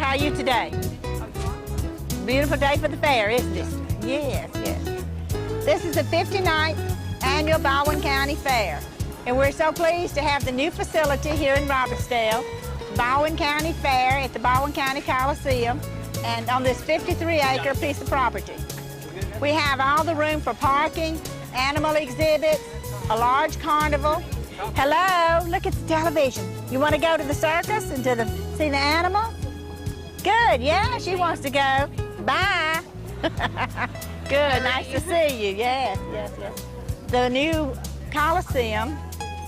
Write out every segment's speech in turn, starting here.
are you today? Beautiful day for the fair, isn't it? Yes, yes. This is the 59th Annual Baldwin County Fair, and we're so pleased to have the new facility here in Robertsdale, Baldwin County Fair at the Baldwin County Coliseum, and on this 53-acre piece of property. We have all the room for parking, animal exhibits, a large carnival. Hello, look at the television. You want to go to the circus and see the animals? Good, yeah, she wants to go. Bye. Good, nice to see you. Yes, yes, yes. The new Coliseum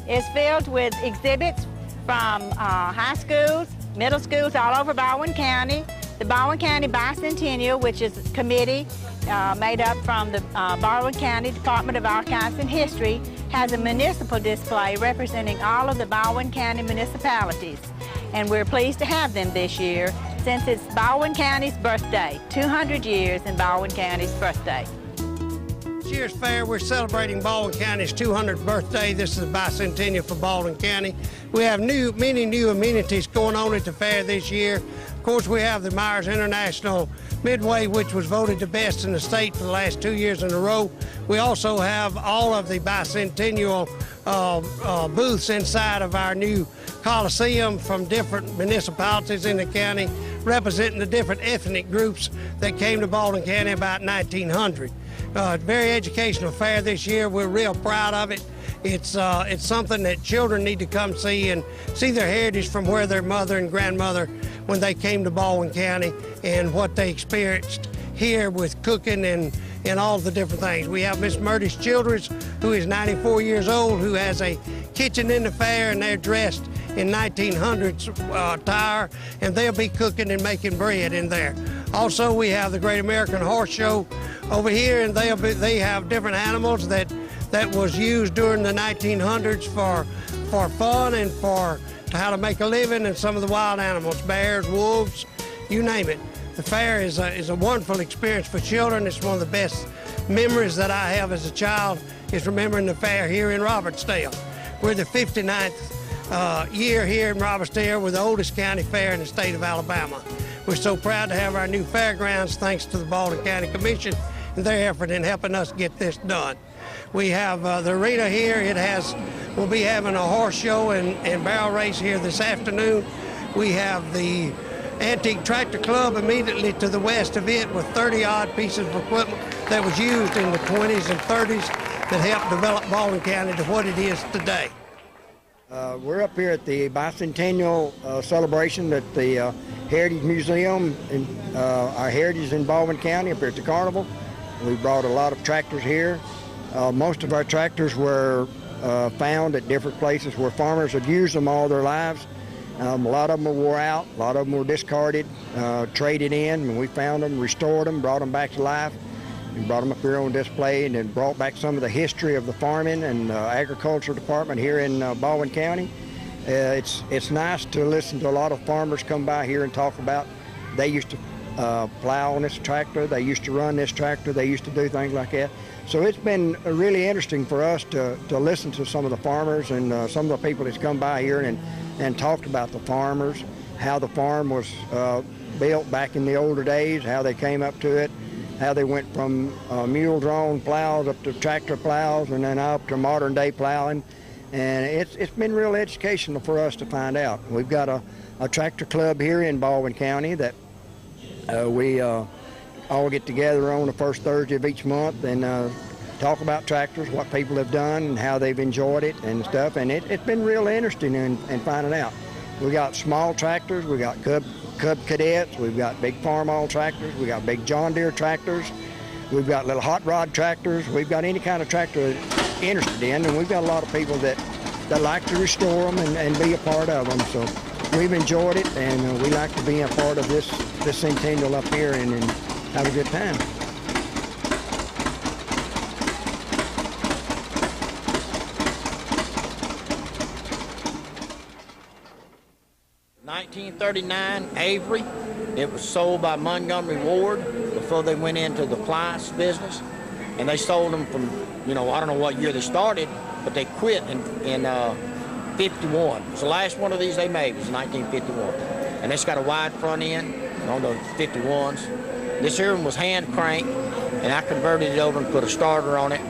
is filled with exhibits from high schools, middle schools all over Baldwin County. The Baldwin County Bicentennial, which is a committee made up from the Baldwin County Department of Archives and History, has a municipal display representing all of the Baldwin County municipalities. And we're pleased to have them this year since it's Baldwin County's birthday, 200 years in Baldwin County's birthday. This year's fair, we're celebrating Baldwin County's 200th birthday. This is the Bicentennial for Baldwin County. We have many new amenities going on at the fair this year. Of course, we have the Myers International Midway, which was voted the best in the state for the last 2 years in a row. We also have all of the Bicentennial booths inside of our new Coliseum from different municipalities in the county, representing the different ethnic groups that came to Baldwin County about 1900. Very educational fair this year. We're real proud of it. It's something that children need to come see and see their heritage from where their mother and grandmother when they came to Baldwin County and what they experienced here with cooking and all the different things. We have Miss Murtis Childress, who is 94 years old, who has a kitchen in the fair, and they're dressed in 1900s attire, and they'll be cooking and making bread in there. Also, we have the Great American Horse Show over here, and they have different animals that was used during the 1900s for fun and for how to make a living, and some of the wild animals, bears, wolves, you name it. The fair is a wonderful experience for children. It's one of the best memories that I have as a child is remembering the fair here in Robertsdale. We're the 59th year here in Robertsdale. We're the oldest county fair in the state of Alabama. We're so proud to have our new fairgrounds thanks to the Baldwin County Commission and their effort in helping us get this done. We have the arena here. We'll be having a horse show and barrel race here this afternoon. We have the Antique Tractor Club immediately to the west of it with 30-odd pieces of equipment that was used in the 20s and 30s that helped develop Baldwin County to what it is today. We're up here at the Bicentennial celebration at the Heritage Museum, and our heritage in Baldwin County up here at the Carnival. We brought a lot of tractors here. Most of our tractors were found at different places where farmers had used them all their lives. A lot of them were wore out, a lot of them were discarded, traded in, and we found them, restored them, brought them back to life, and brought them up here on display, and then brought back some of the history of the farming and agriculture department here in Baldwin County. It's nice to listen to a lot of farmers come by here and talk about they used to plow on this tractor, they used to run this tractor, they used to do things like that. So it's been really interesting for us to listen to some of the farmers and some of the people that's come by here and talked about the farmers, how the farm was built back in the older days, how they came up to it, how they went from mule-drawn plows up to tractor plows and then up to modern-day plowing. And it's been real educational for us to find out. We've got a tractor club here in Baldwin County that we all get together on the first Thursday of each month and talk about tractors, what people have done and how they've enjoyed it and stuff. And it's been real interesting in finding out. We got small tractors, we got Cub Cadets, we've got big farm-all tractors, we got big John Deere tractors, we've got little hot rod tractors, we've got any kind of tractor that you're interested in, and we've got a lot of people that like to restore them and be a part of them. So we've enjoyed it, and we like to be a part of this centennial up here and have a good time. $1939 Avery. It was sold by Montgomery Ward before they went into the Plice business, and they sold them from, I don't know what year they started, but they quit in 51. So the last one of these they made was 1951, and it's got a wide front end. on the 51s. This here one was hand cranked, and I converted it over and put a starter on it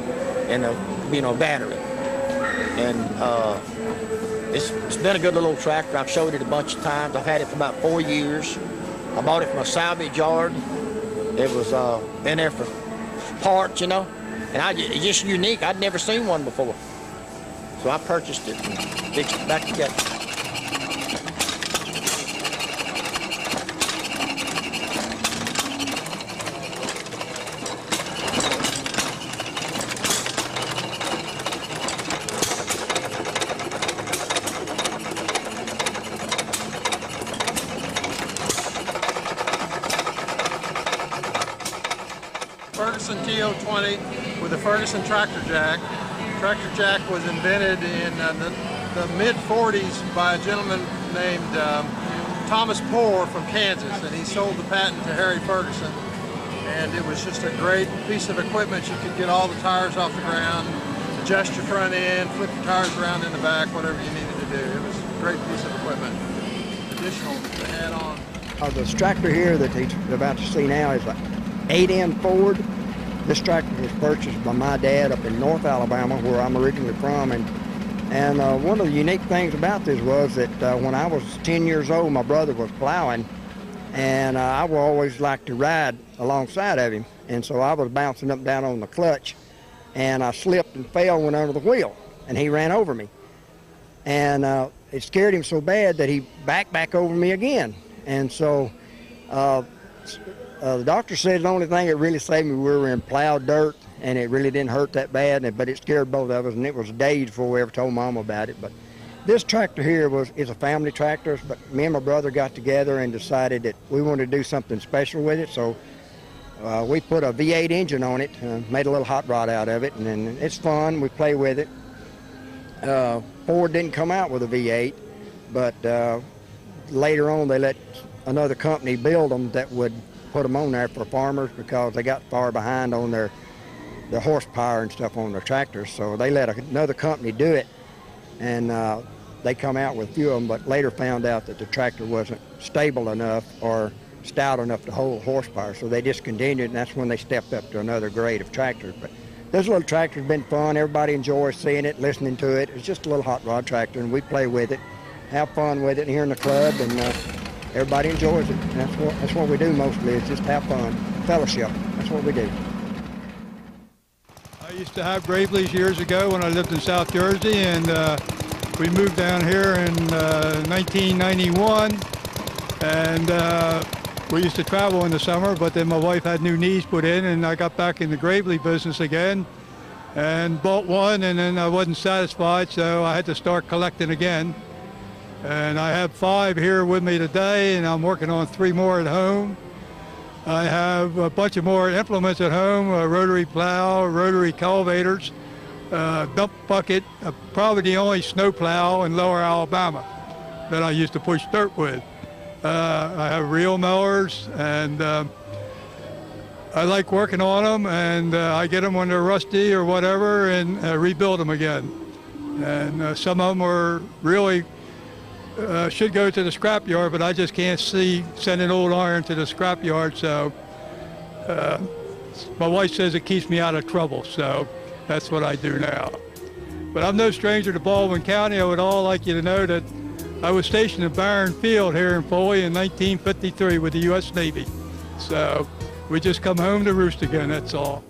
and a battery. And it's been a good little tractor. I've showed it a bunch of times. I've had it for about 4 years. I bought it from a salvage yard. It was been there for parts, and it's just unique. I'd never seen one before. So I purchased it and fixed it back together. Ferguson TO20 with a Ferguson tractor jack. Tractor jack was invented in the mid-40s by a gentleman named Thomas Poore from Kansas, and he sold the patent to Harry Ferguson. And it was just a great piece of equipment. You could get all the tires off the ground, adjust your front end, flip your tires around in the back, whatever you needed to do. It was a great piece of equipment. Additional to add on. This tractor here that he's about to see now is an 8-end Ford. This tractor was purchased by my dad up in North Alabama, where I'm originally from. And one of the unique things about this was that when I was 10 years old, my brother was plowing, and I would always like to ride alongside of him. And so I was bouncing up and down on the clutch, and I slipped and fell and went under the wheel, and he ran over me. And it scared him so bad that he backed back over me again. And so the doctor said the only thing that really saved me, we were in plowed dirt, and it really didn't hurt that bad, but it scared both of us, and it was days before we ever told Mom about it. But this tractor here is a family tractor, but me and my brother got together and decided that we wanted to do something special with it, so we put a V8 engine on it, made a little hot rod out of it, and then it's fun. We play with it. Ford didn't come out with a V8, but later on they let another company build them that would put them on there for farmers because they got far behind on their horsepower and stuff on their tractors. So they let another company do it, and they come out with a few of them, but later found out that the tractor wasn't stable enough or stout enough to hold horsepower. So they discontinued, and that's when they stepped up to another grade of tractors. But this little tractor's been fun. Everybody enjoys seeing it, listening to it. It's just a little hot rod tractor, and we play with it, have fun with it here in the club, and everybody enjoys it. And that's what we do mostly, is just have fun, fellowship. That's what we do. I used to have Gravely's years ago when I lived in South Jersey, and we moved down here in 1991, and we used to travel in the summer, but then my wife had new knees put in, and I got back in the Gravely business again and bought one, and then I wasn't satisfied, so I had to start collecting again. And I have 5 here with me today, and I'm working on 3 more at home. I have a bunch of more implements at home, a rotary plow, rotary cultivators, dump bucket, probably the only snow plow in lower Alabama that I used to push dirt with. I have reel mowers, and I like working on them, and I get them when they're rusty or whatever and rebuild them again. And some of them are really should go to the scrap yard, but I just can't see sending old iron to the scrap yard, so my wife says it keeps me out of trouble, so that's what I do now. But I'm no stranger to Baldwin County. I would all like you to know that I was stationed at Barron Field here in Foley in 1953 with the U.S. Navy. So we just come home to roost again, that's all.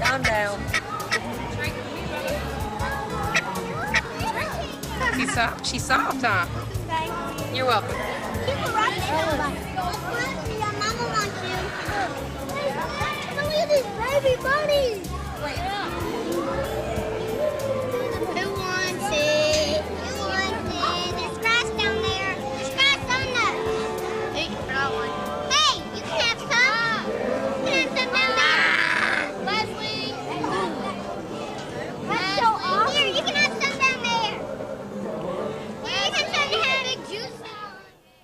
Calm down. She's soft, huh? You're welcome. Mama wants you. Look at these baby bunnies. Who wants it? Who wants it? There's grass down there. There's grass on there. Hey, you can have one. Hey, you can have some. You can have some.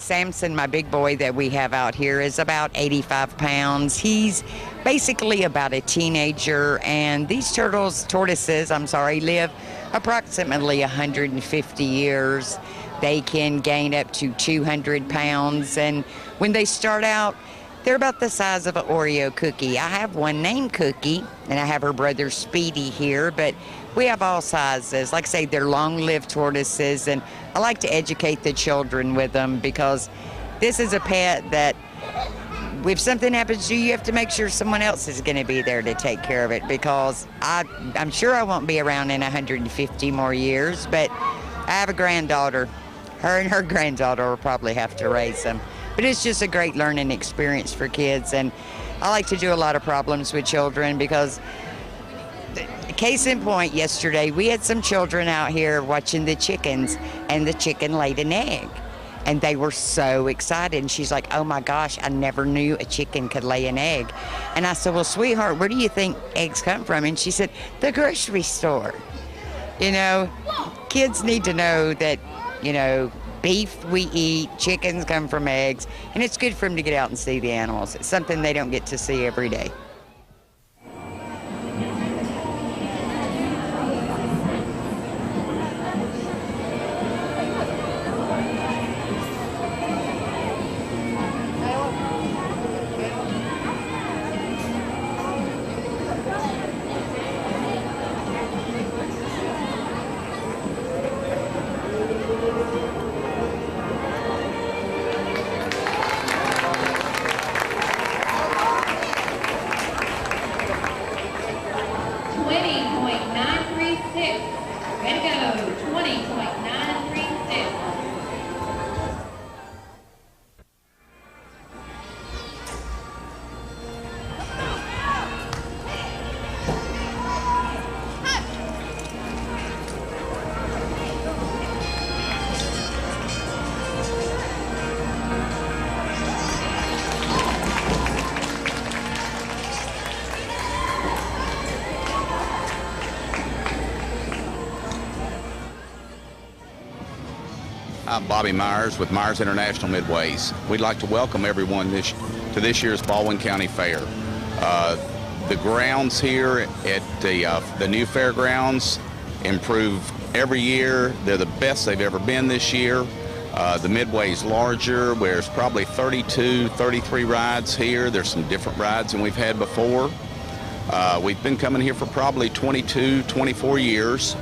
Samson, my big boy that we have out here, is about 85 pounds. He's basically about a teenager, and these tortoises, live approximately 150 years. They can gain up to 200 pounds, and when they start out, they're about the size of an Oreo cookie. I have one named Cookie, and I have her brother Speedy here, but we have all sizes. Like I say, they're long-lived tortoises, and I like to educate the children with them because this is a pet that if something happens to you, you have to make sure someone else is going to be there to take care of it, because I'm sure I won't be around in 150 more years, but I have a granddaughter. Her and her granddaughter will probably have to raise them. But it's just a great learning experience for kids, and I like to do a lot of problems with children because, case in point, yesterday we had some children out here watching the chickens, and the chicken laid an egg. And they were so excited. And she's like, oh my gosh, I never knew a chicken could lay an egg. And I said, well, sweetheart, where do you think eggs come from? And she said, the grocery store. You know, kids need to know that, you know, beef we eat, chickens come from eggs, and it's good for them to get out and see the animals. It's something they don't get to see every day. I'm Bobby Myers with Myers International Midways. We'd like to welcome everyone to this year's Baldwin County Fair. The grounds here at the new fairgrounds improve every year. They're the best they've ever been this year. The Midway's larger. There's probably 32, 33 rides here. There's some different rides than we've had before. We've been coming here for probably 22, 24 years.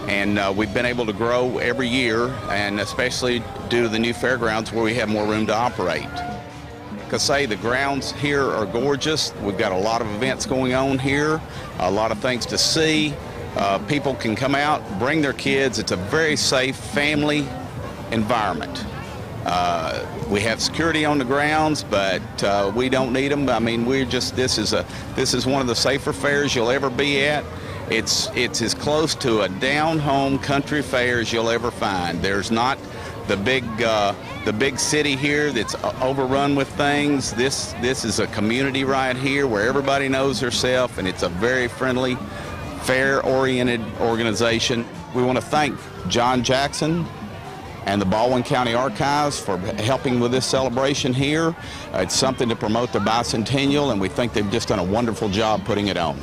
And we've been able to grow every year, and especially due to the new fairgrounds where we have more room to operate. Like I say, the grounds here are gorgeous. We've got a lot of events going on here, a lot of things to see. People can come out, bring their kids. It's a very safe family environment. We have security on the grounds, but we don't need them. I mean, this is one of the safer fairs you'll ever be at. It's as close to a down-home country fair as you'll ever find. There's not the big city here that's overrun with things. This is a community right here where everybody knows herself, and it's a very friendly, fair-oriented organization. We want to thank John Jackson and the Baldwin County Archives for helping with this celebration here. It's something to promote the Bicentennial, and we think they've just done a wonderful job putting it on.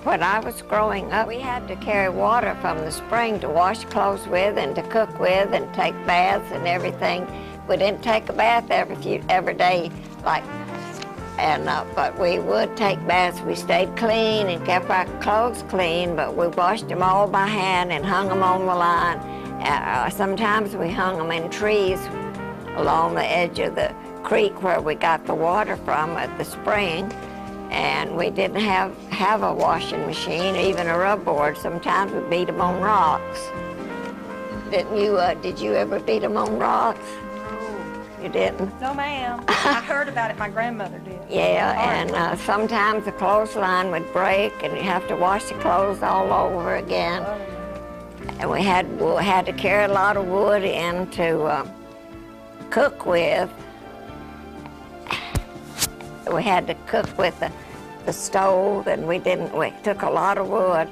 when I was growing up, we had to carry water from the spring to wash clothes with and to cook with and take baths and everything. We didn't take a bath every day, but we would take baths. We stayed clean and kept our clothes clean, but we washed them all by hand and hung them on the line. Sometimes we hung them in trees along the edge of the creek where we got the water from at the spring. And we didn't have a washing machine, even a rub board. Sometimes we beat them on rocks. Didn't you? Did you ever beat them on rocks? No. You didn't? No, ma'am. I heard about it. My grandmother did. Yeah, and sometimes the clothesline would break, and you have to wash the clothes all over again. And we had to carry a lot of wood in to cook with. We had to cook with the stove, and we took a lot of wood.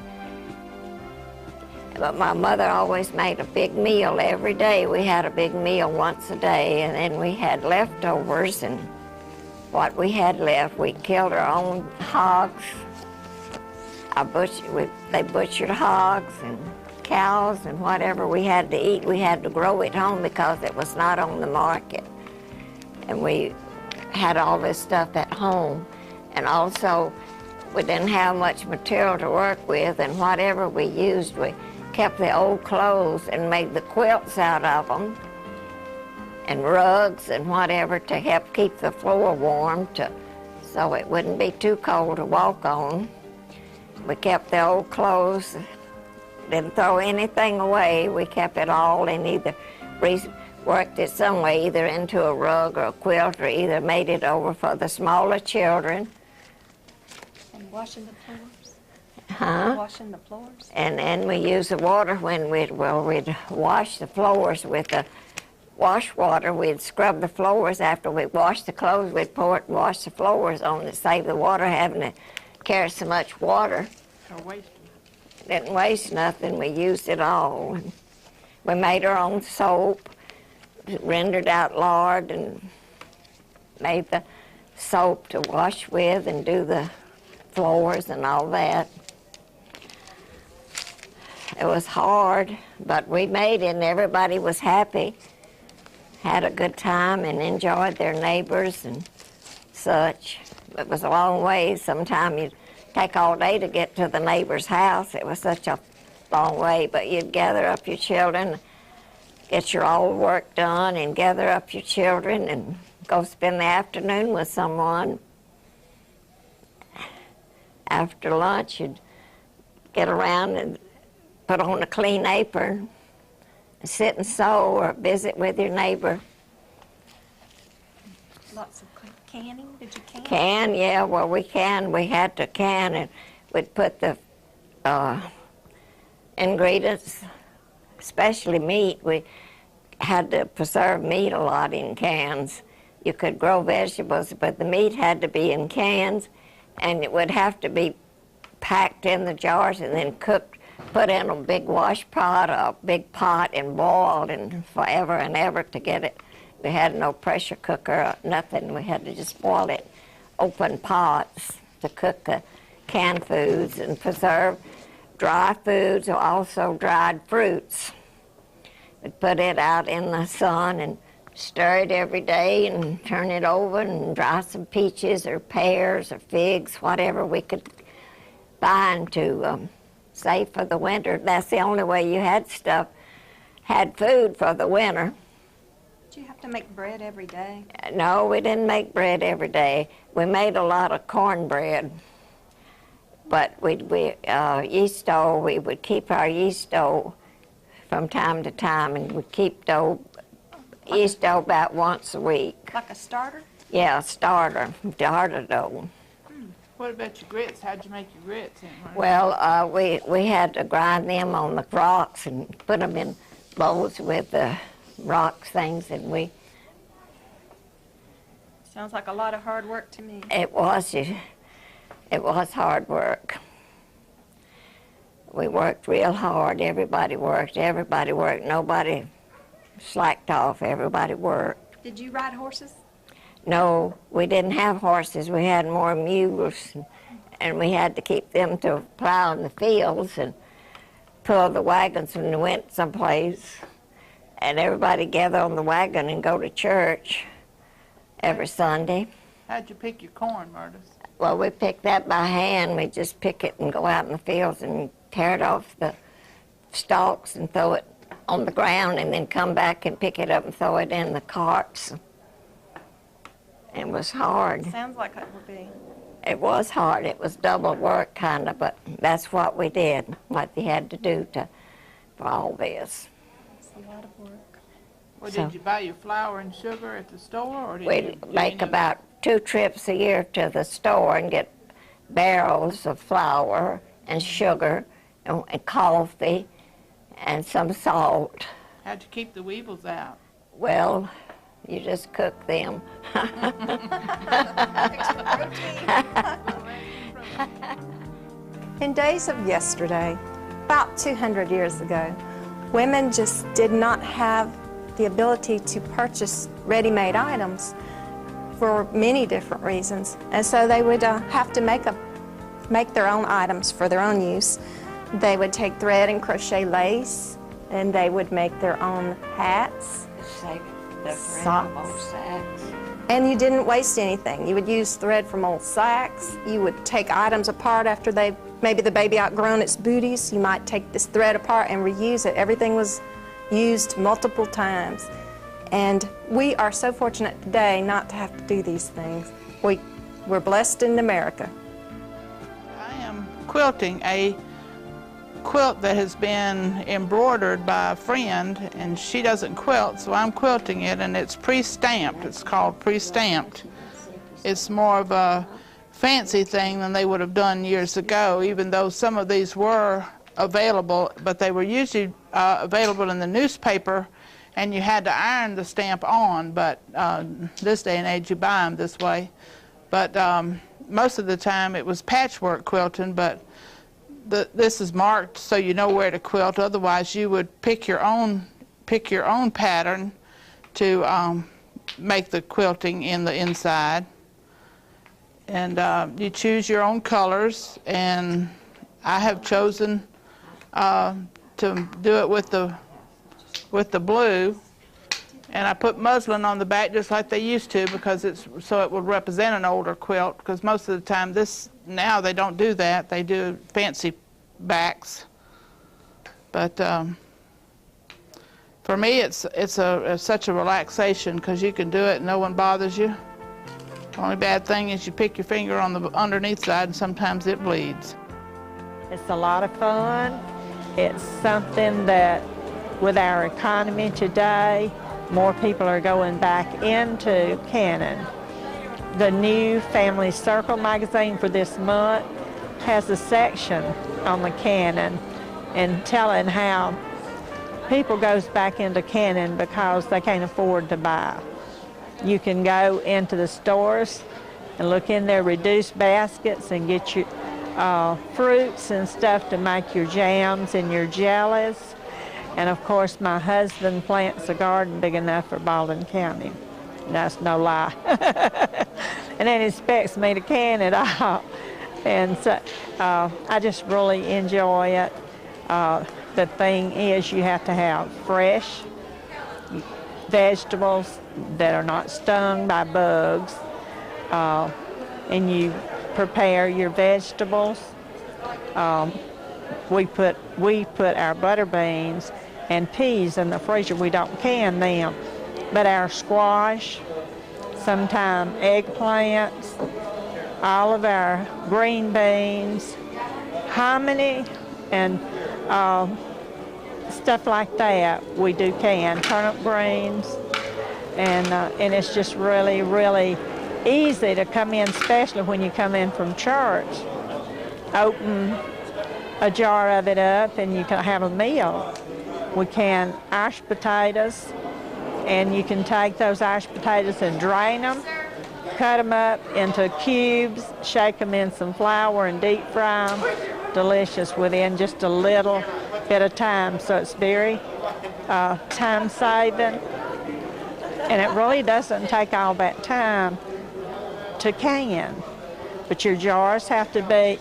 But my mother always made a big meal every day. We had a big meal once a day, and then we had leftovers, and what we had left, we killed our own hogs. They butchered hogs and cows and whatever we had to eat. We had to grow at home because it was not on the market. And we had all this stuff at home, and also we didn't have much material to work with, and whatever we used, we kept the old clothes and made the quilts out of them, and rugs and whatever to help keep the floor warm so it wouldn't be too cold to walk on. We kept the old clothes, didn't throw anything away. We kept it all and either worked it some way, either into a rug or a quilt, or either made it over for the smaller children. And washing the floors? Huh? Washing the floors? And we used the water when we'd wash the floors with the wash water. We'd scrub the floors after we washed the clothes. We'd pour it and wash the floors on to save the water having to carry so much water. Or waste it. Didn't waste nothing. We used it all. We made our own soap. Rendered out lard and made the soap to wash with and do the floors and all that. It was hard, but we made it and everybody was happy, had a good time and enjoyed their neighbors and such. It was a long way. Sometimes you'd take all day to get to the neighbor's house. It was such a long way, but you'd gather up your children, get your old work done and gather up your children and go spend the afternoon with someone. After lunch, you'd get around and put on a clean apron, and sit and sew or visit with your neighbor. Lots of canning? Did you can? Can, yeah, well, we had to can, and we'd put the ingredients, especially meat. We had to preserve meat a lot in cans. You could grow vegetables, but the meat had to be in cans, and it would have to be packed in the jars and then cooked, put in a big wash pot, a big pot, and boiled and forever and ever to get it. We had no pressure cooker, nothing. We had to just boil it, open pots to cook the canned foods and preserve dry foods, or also dried fruits. We'd put it out in the sun and stir it every day and turn it over and dry some peaches or pears or figs, whatever we could find to save for the winter. That's the only way you had food for the winter. Did you have to make bread every day? No, we didn't make bread every day. We made a lot of cornbread. But yeast dough, we would keep our yeast dough from time to time, and we'd keep yeast dough about once a week. Like a starter? Yeah, a starter dough. What about your grits? How'd you make your grits? Well, we had to grind them on the rocks and put them in bowls with the rocks things, and we... Sounds like a lot of hard work to me. It was hard work. We worked real hard. Everybody worked. Nobody slacked off. Everybody worked. Did you ride horses? No, we didn't have horses. We had more mules and we had to keep them to plow in the fields and pull the wagons when we went someplace. And everybody gather on the wagon and go to church every Sunday. How'd you pick your corn, Murtis? Well, we pick that by hand. We just pick it and go out in the fields and tear it off the stalks and throw it on the ground, and then come back and pick it up and throw it in the carts. It was hard. Sounds like it would be. It was hard. It was double work, kind of, but that's what we did, what they had to do for all this. It's a lot of work. Well, So- did you buy your flour and sugar at the store, or did We you make about 2 trips a year to the store and get barrels of flour and sugar and coffee and some salt. How'd you keep the weevils out? Well, you just cook them. In days of yesterday, about 200 years ago, women just did not have the ability to purchase ready-made items for many different reasons. And so they would have to make their own items for their own use. They would take thread and crochet lace, and they would make their own hats, socks. And you didn't waste anything. You would use thread from old sacks. You would take items apart after maybe the baby outgrown its booties. You might take this thread apart and reuse it. Everything was used multiple times. And we are so fortunate today not to have to do these things. We're blessed in America. I am quilting a quilt that has been embroidered by a friend, and she doesn't quilt, so I'm quilting it, and it's pre-stamped. It's called pre-stamped. It's more of a fancy thing than they would have done years ago, even though some of these were available, but they were usually available in the newspaper, and you had to iron the stamp on, but this day and age you buy them this way. But most of the time it was patchwork quilting, but this is marked so you know where to quilt. Otherwise you would pick your own pattern to make the quilting in the inside. And you choose your own colors, and I have chosen to do it with the blue, and I put muslin on the back just like they used to, because so it would represent an older quilt, because most of the time now they don't do that. They do fancy backs. But for me it's such a relaxation, because you can do it and no one bothers you. The only bad thing is you pick your finger on the underneath side and sometimes it bleeds. It's a lot of fun. It's something that, with our economy today, more people are going back into canning. The new Family Circle magazine for this month has a section on the canning and telling how people goes back into canning because they can't afford to buy. You can go into the stores and look in their reduced baskets and get your fruits and stuff to make your jams and your jellies. And of course, my husband plants a garden big enough for Baldwin County. That's no lie. And then he expects me to can it all. And so I just really enjoy it. The thing is, you have to have fresh vegetables that are not stung by bugs. And you prepare your vegetables. We put our butter beans and peas in the freezer. We don't can them, but our squash, sometimes eggplants, all of our green beans, hominy, and stuff like that we do can. Turnip greens, and it's just really, really easy to come in, especially when you come in from church. Open a jar of it up and you can have a meal. We can mashed potatoes, and you can take those mashed potatoes and drain them, cut them up into cubes, shake them in some flour and deep fry them. Delicious within just a little bit of time, so it's very time saving, and it really doesn't take all that time to can. But your jars have to be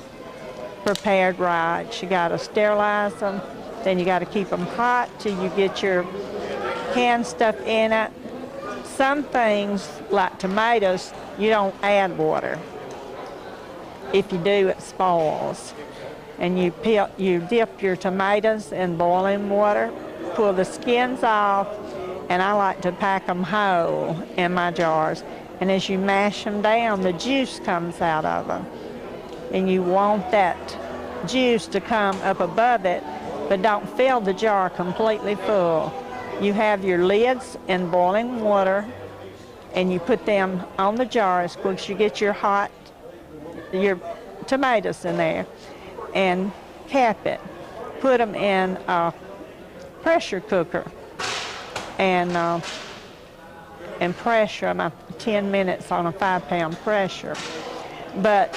prepared right. You got to sterilize them, then you got to keep them hot till you get your canned stuff in it. Some things, like tomatoes, you don't add water. If you do, it spoils. And you dip your tomatoes in boiling water, pull the skins off, and I like to pack them whole in my jars. And as you mash them down, the juice comes out of them. And you want that juice to come up above it, but don't fill the jar completely full. You have your lids in boiling water, and you put them on the jars once you get your tomatoes in there, and cap it. Put them in a pressure cooker and pressure them 10 minutes on a 5-pound pressure. But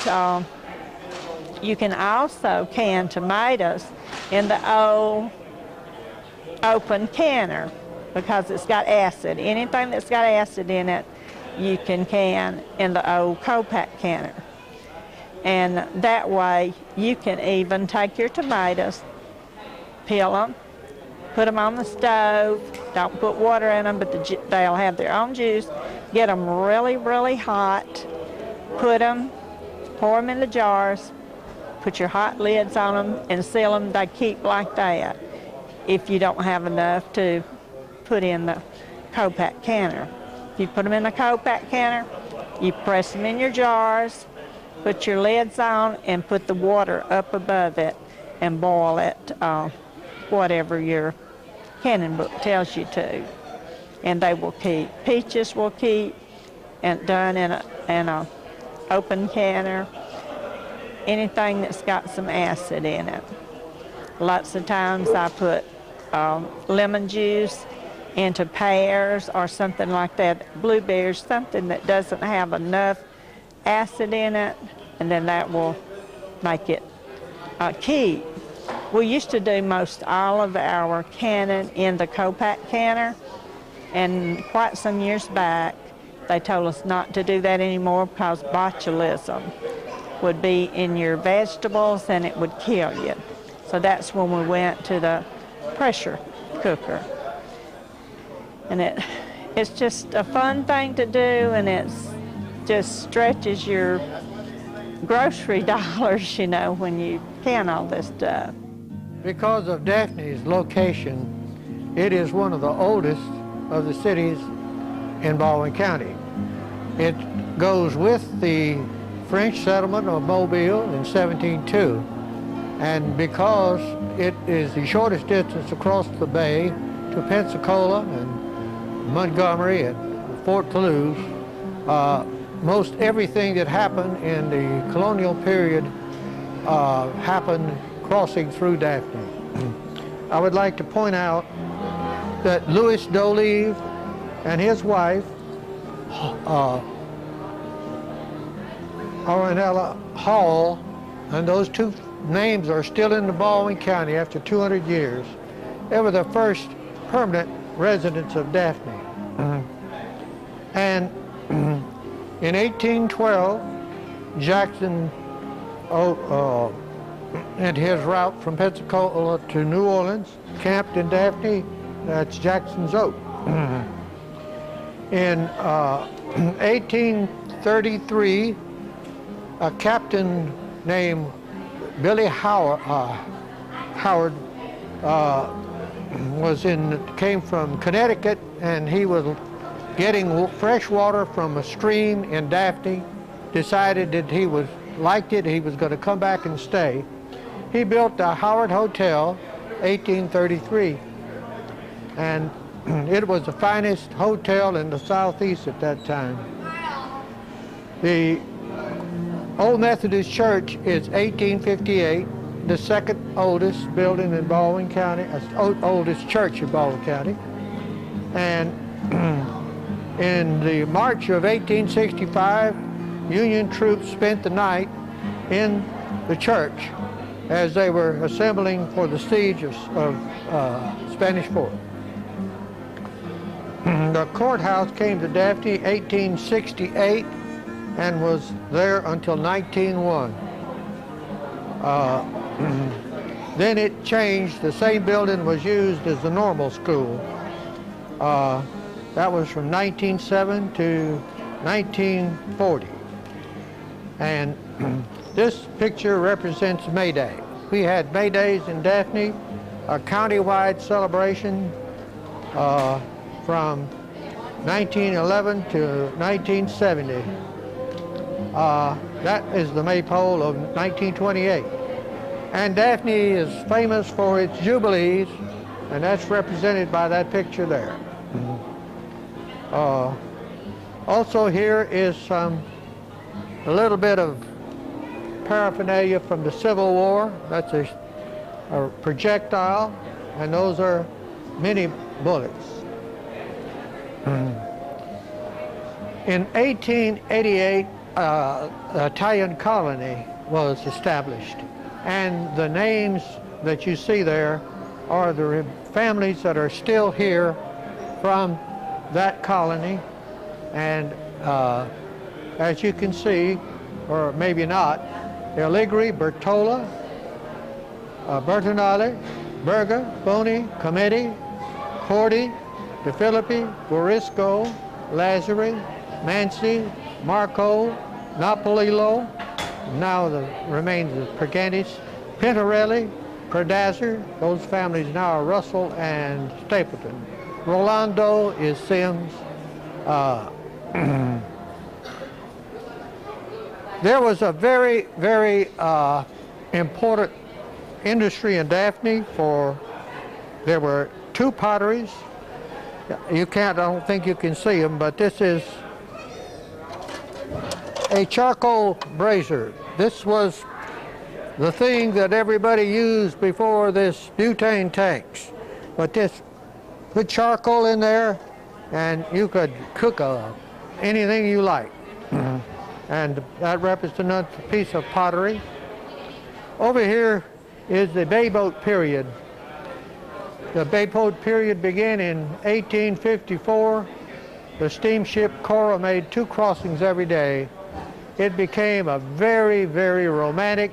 you can also can tomatoes in the old open canner because it's got acid. Anything that's got acid in it, you can can in the old co-pack canner. And that way you can even take your tomatoes, peel them, put them on the stove, don't put water in them, but they'll have their own juice, get them really, really hot, pour them in the jars, put your hot lids on them and seal them. They keep like that if you don't have enough to put in the co-pack canner. If you put them in the co-pack canner, you press them in your jars, put your lids on, and put the water up above it and boil it, whatever your canning book tells you to. And they will keep. Peaches will keep, and done in a open canner. Anything that's got some acid in it. Lots of times I put lemon juice into pears or something like that, blueberries, something that doesn't have enough acid in it, and then that will make it keep. We used to do most all of our canning in the co-pack canner, and quite some years back they told us not to do that anymore because botulism would be in your vegetables and it would kill you. So that's when we went to the pressure cooker. And it's just a fun thing to do, and it's just stretches your grocery dollars, you know, when you can all this stuff. Because of Daphne's location, it is one of the oldest of the cities in Baldwin County. It goes with the French settlement of Mobile in 1702, and because it is the shortest distance across the bay to Pensacola and Montgomery and Fort Toulouse, most everything that happened in the colonial period happened crossing through Daphne. I would like to point out that Louis D'Olive and his wife, Ornella Hall, and those two names are still in the Baldwin County after 200 years. They were the first permanent residents of Daphne. And in 1812, Jackson, and his route from Pensacola to New Orleans, camped in Daphne. That's Jackson's Oak. In 1833, a captain named Billy Howard came from Connecticut, and he was getting fresh water from a stream in Daphne, decided that he liked it, he was going to come back and stay. He built the Howard Hotel, 1833, and it was the finest hotel in the Southeast at that time. The Old Methodist Church is 1858, the second oldest building in Baldwin County, oldest church in Baldwin County. And in the March of 1865, Union troops spent the night in the church as they were assembling for the siege of Spanish Fort. The courthouse came to Daphne 1868, and was there until 1901. Then it changed. The same building was used as the normal school. That was from 1907 to 1940. And this picture represents May Day. We had May Days in Daphne, a county-wide celebration from 1911 to 1970. That is the Maypole of 1928. And Daphne is famous for its jubilees, and that's represented by that picture there. Also here is a little bit of paraphernalia from the Civil War. That's a projectile, and those are mini bullets. In 1888, an Italian colony was established, and the names that you see there are the families that are still here from that colony. And as you can see, or maybe not, Allegri, Bertola, Bertonale, Berga, Boni, Cometti, Cordi, De Filippi, Borisco, Lazzari, Mansi, Marco, Napolillo, now the remains of Pergantis, Pintarelli, Perdazzer, those families now are Russell and Stapleton. Rolando is Sims. There was a very, very important industry in Daphne there were two potteries. I don't think you can see them, but this is a charcoal brazier. This was the thing that everybody used before this butane tanks. But this, put charcoal in there, and you could cook anything you like. And that represents a piece of pottery. Over here is the bay boat period. The bay boat period began in 1854. The steamship Cora made 2 crossings every day. It became a very, very romantic,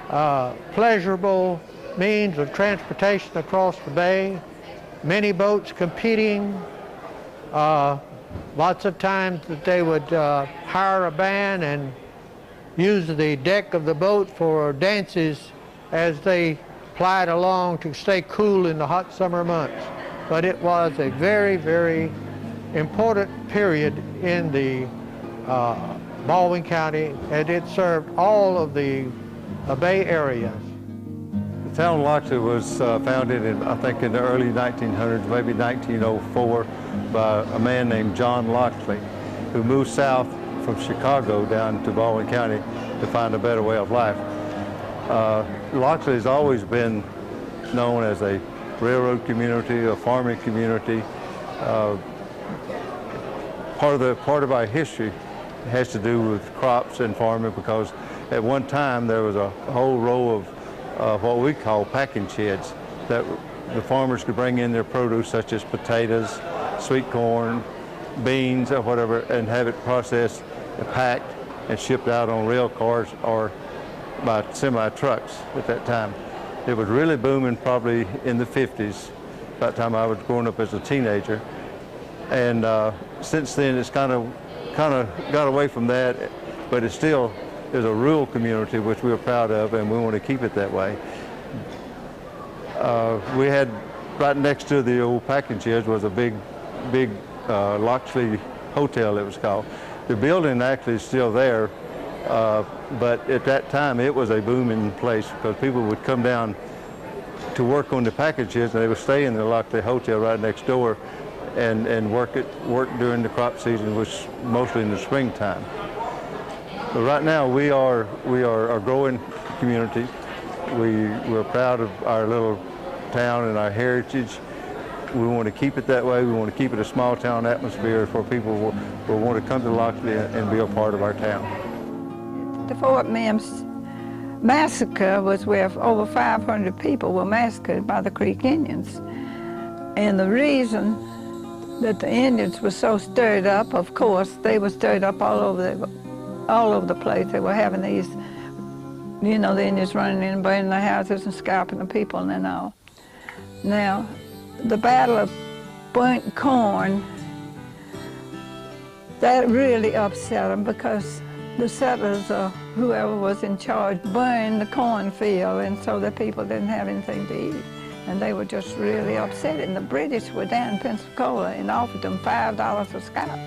pleasurable means of transportation across the bay. Many boats competing. Lots of times that they would hire a band and use the deck of the boat for dances as they plied along to stay cool in the hot summer months. But it was a very, very important period in the Baldwin County, and it served all of the Bay area. The town of Loxley was founded in, I think, in the early 1900s, maybe 1904, by a man named John Loxley, who moved south from Chicago down to Baldwin County to find a better way of life. Loxley has always been known as a railroad community, a farming community. Part of our history has to do with crops and farming, because at one time there was a whole row of what we call packing sheds that the farmers could bring in their produce, such as potatoes, sweet corn, beans, or whatever, and have it processed, packed, and shipped out on rail cars or by semi-trucks at that time. It was really booming probably in the 50s, about the time I was growing up as a teenager. And since then it's kind of got away from that, but it still is a rural community which we're proud of, and we want to keep it that way. We had, right next to the old packing sheds was a big Loxley Hotel, it was called. The building actually is still there, but at that time it was a booming place, because people would come down to work on the packing sheds, and they would stay in the Loxley Hotel right next door and work during the crop season, which mostly in the springtime. But right now we are a growing community. We're proud of our little town and our heritage. We want to keep it that way. We want to keep it a small town atmosphere for people will want to come to Loxley and be a part of our town. The Fort Mims massacre was where over 500 people were massacred by the Creek Indians. And the reason that the Indians were so stirred up, of course, they were stirred up all over all over the place. They were having these, you know, the Indians running in and burning their houses and scalping the people and all. Now, the Battle of Burnt Corn, that really upset them because the settlers or whoever was in charge burned the cornfield, and so the people didn't have anything to eat. And they were just really upset. And the British were down in Pensacola and offered them $5 a scalp.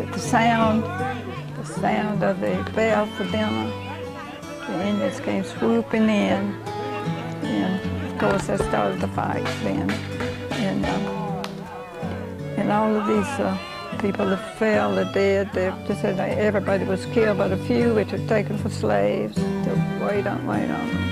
The sound of the bell for dinner, the Indians came swooping in, and of course that started the fight then. And all of these people that fell, the dead, they said everybody was killed, but a few which were taken for slaves to wait on them.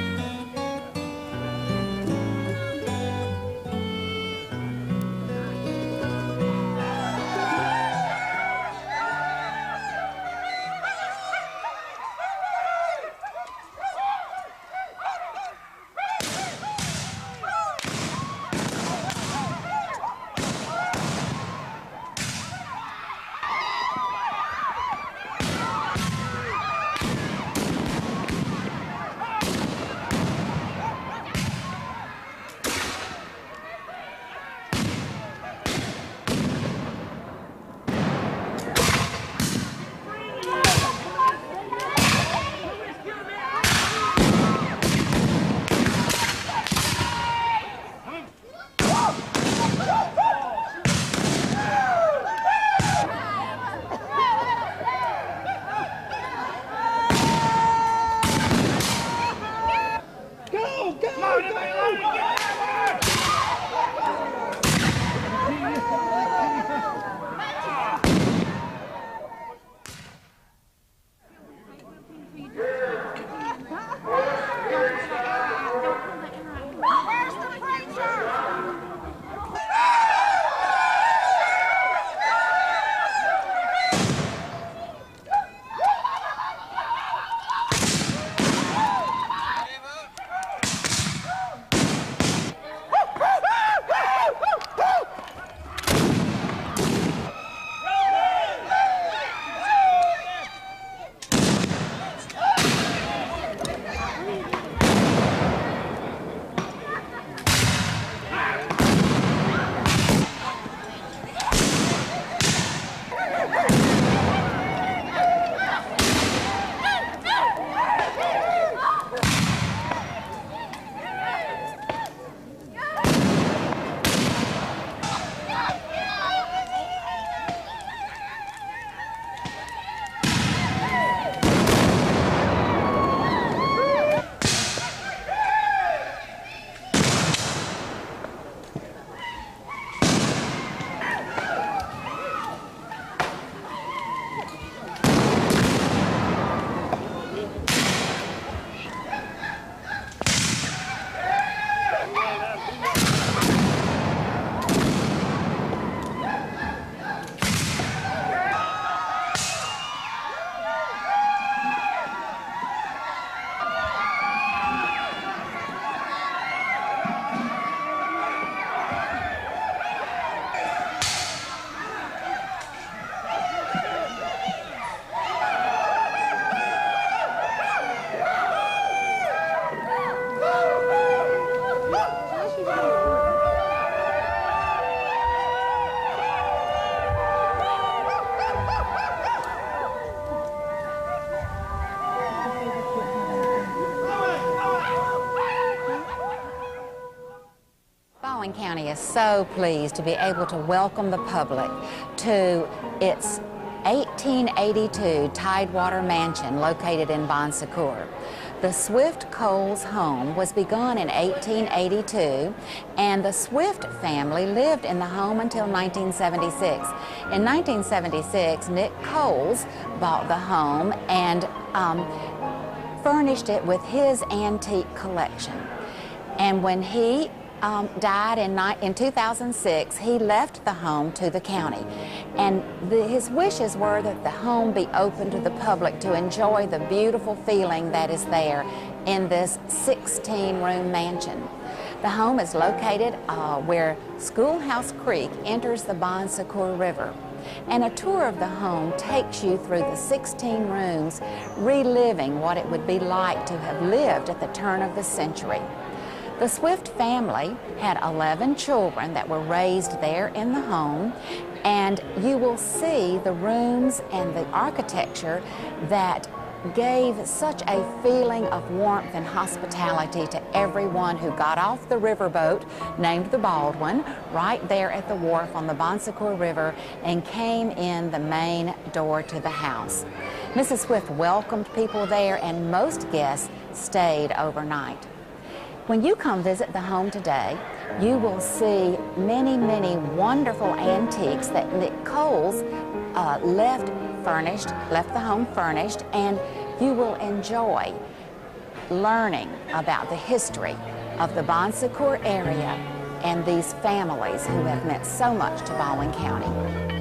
Baldwin County is so pleased to be able to welcome the public to its 1882 Tidewater Mansion located in Bon Secours. The Swift Coles home was begun in 1882, and the Swift family lived in the home until 1976. In 1976, Nick Coles bought the home and furnished it with his antique collection. And when he died in 2006, he left the home to the county. And his wishes were that the home be open to the public to enjoy the beautiful feeling that is there in this 16-room mansion. The home is located where Schoolhouse Creek enters the Bon Secours River. And a tour of the home takes you through the 16 rooms, reliving what it would be like to have lived at the turn of the century. The Swift family had 11 children that were raised there in the home, and you will see the rooms and the architecture that gave such a feeling of warmth and hospitality to everyone who got off the riverboat named the Baldwin right there at the wharf on the Bon Secours River and came in the main door to the house. Mrs. Swift welcomed people there, and most guests stayed overnight. When you come visit the home today, you will see many, many wonderful antiques that Nick Coles left the home furnished, and you will enjoy learning about the history of the Bon Secours area and these families who have meant so much to Baldwin County.